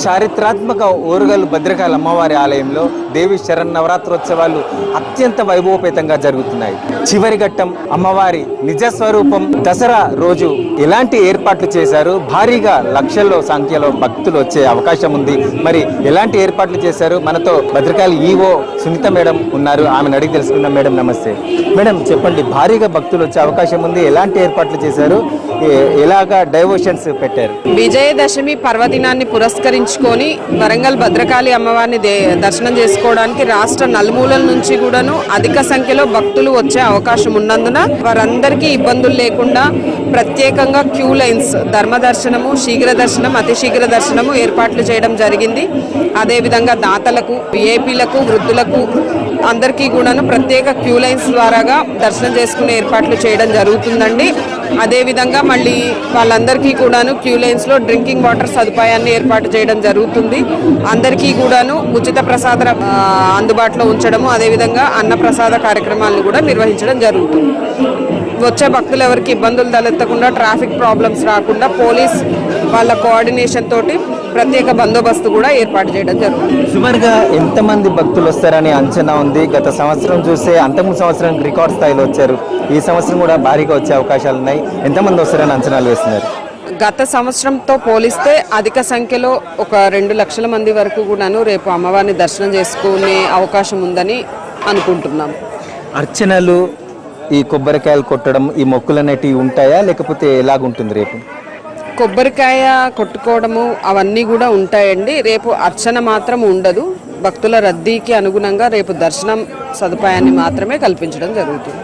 చారిత్రాత్మక ఓరుగల్లు భద్రకాళి అమ్మవారి ఆలయంలో దేవి శరన్నవరాత్రోత్సవాలు అత్యంత వైభవపేతంగా జరుగుతున్నాయి. చివరి ఘట్టం అమ్మవారి నిజస్వరూపం దసరా రోజు ఎలాంటి ఏర్పాట్లు చేశారు? భారీగా లక్షల్లో సంఖ్యలో భక్తులు వచ్చే అవకాశం ఉంది. మరి ఎలాంటి ఏర్పాట్లు చేశారు? మనతో భద్రకాళి ఈవో సునీత మేడం ఉన్నారు. ఆమెను అడిగి తెలుసుకుందాం. మేడం నమస్తే. మేడం చెప్పండి, భారీగా భక్తులు వచ్చే అవకాశం ఉంది, ఎలాంటి ఏర్పాట్లు చేశారు, ఎలాగా డైవర్షన్స్ పెట్టారు? విజయదశమి పర్వదినాన్ని పురస్కరించుకొని వరంగల్ భద్రకాళి అమ్మవారిని దర్శనం చేసుకోవడానికి రాష్ట్ర నలుమూలల నుంచి కూడాను అధిక సంఖ్యలో భక్తులు వచ్చే అవకాశం ఉన్నందున వారందరికీ ఇబ్బందులు లేకుండా ప్రత్యేకంగా క్యూ లైన్స్, ధర్మ దర్శనము, శీఘ్ర దర్శనం, అతి శీఘ్ర దర్శనము ఏర్పాట్లు చేయడం జరిగింది. అదేవిధంగా దాతలకు, విఐపీలకు, వృద్ధులకు అందరికీ కూడాను ప్రత్యేక క్యూ లైన్స్ ద్వారాగా దర్శనం చేసుకునే ఏర్పాట్లు చేయడం జరుగుతుందండి. అదేవిధంగా మళ్ళీ వాళ్ళందరికీ కూడాను క్యూ లైన్స్లో డ్రింకింగ్ వాటర్ సదుపాయాన్ని ఏర్పాటు చేయడం జరుగుతుంది. అందరికీ కూడాను ఉచిత ప్రసాద అందుబాటులో ఉంచడము, అదేవిధంగా అన్నప్రసాద కార్యక్రమాలను కూడా నిర్వహించడం జరుగుతుంది. వచ్చే భక్తులు ఎవరికి ఇబ్బందులు తలెత్తకుండా, ట్రాఫిక్ ప్రాబ్లమ్స్ రాకుండా పోలీస్ వాళ్ళ కోఆర్డినేషన్ తోటి ప్రత్యేక బందోబస్తు కూడా ఏర్పాటు చేయడం జరుగుతుంది. సుమారుగా ఎంతమంది భక్తులు వస్తారని అంచనా ఉంది? గత సంవత్సరం చూస్తే అంతకుముందు సంవత్సరం రికార్డ్ స్థాయిలో వచ్చారు, ఈ సంవత్సరం కూడా భారీగా వచ్చే అవకాశాలు ఉన్నాయి. ఎంతమంది వస్తారని అంచనాలు వేస్తున్నారు? గత సంవత్సరంతో పోలిస్తే అధిక సంఖ్యలో ఒక 2 లక్షల మంది వరకు కూడాను రేపు అమ్మవారిని దర్శనం చేసుకునే అవకాశం ఉందని అనుకుంటున్నాం. అర్చనలు, ఈ కొబ్బరికాయలు కొట్టడం, ఈ మొక్కులు అనేటివి ఉంటాయా, లేకపోతే ఎలాగుంటుంది రేపు? కొబ్బరికాయ కొట్టుకోవడము అవన్నీ కూడా ఉంటాయండి. రేపు అర్చన మాత్రం ఉండదు. భక్తుల రద్దీకి అనుగుణంగా రేపు దర్శనం సదుపాయాన్ని మాత్రమే కల్పించడం జరుగుతుంది.